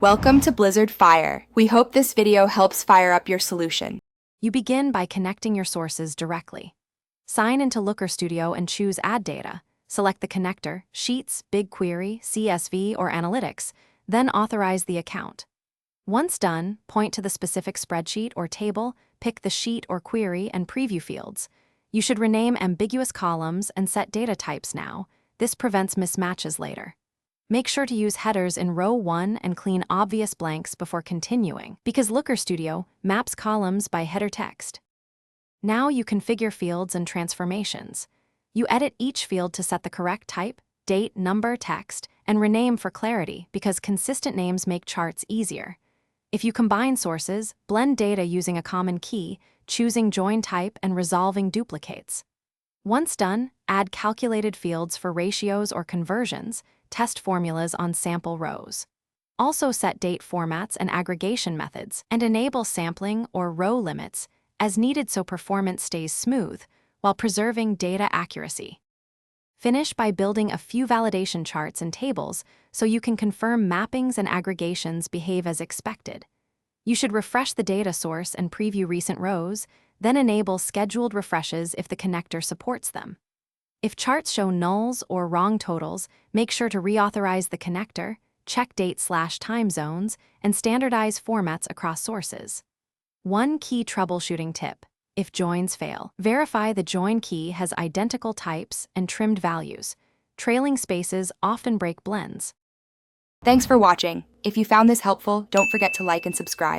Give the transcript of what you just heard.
Welcome to Blizzard Fire. We hope this video helps fire up your solution. You begin by connecting your sources directly. Sign into Looker Studio and choose Add Data. Select the connector, Sheets, BigQuery, CSV, or Analytics, then authorize the account. Once done, point to the specific spreadsheet or table, pick the sheet or query and preview fields. You should rename ambiguous columns and set data types now. This prevents mismatches later. Make sure to use headers in row 1 and clean obvious blanks before continuing, because Looker Studio maps columns by header text. Now you configure fields and transformations. You edit each field to set the correct type, date, number, text, and rename for clarity because consistent names make charts easier. If you combine sources, blend data using a common key, choosing join type and resolving duplicates. Once done, add calculated fields for ratios or conversions, test formulas on sample rows. Also set date formats and aggregation methods, and enable sampling or row limits as needed so performance stays smooth while preserving data accuracy. Finish by building a few validation charts and tables so you can confirm mappings and aggregations behave as expected. You should refresh the data source and preview recent rows, then enable scheduled refreshes if the connector supports them. If charts show nulls or wrong totals, make sure to reauthorize the connector, check date/time zones, and standardize formats across sources. One key troubleshooting tip: if joins fail, verify the join key has identical types and trimmed values. Trailing spaces often break blends. Thanks for watching. If you found this helpful, don't forget to like and subscribe.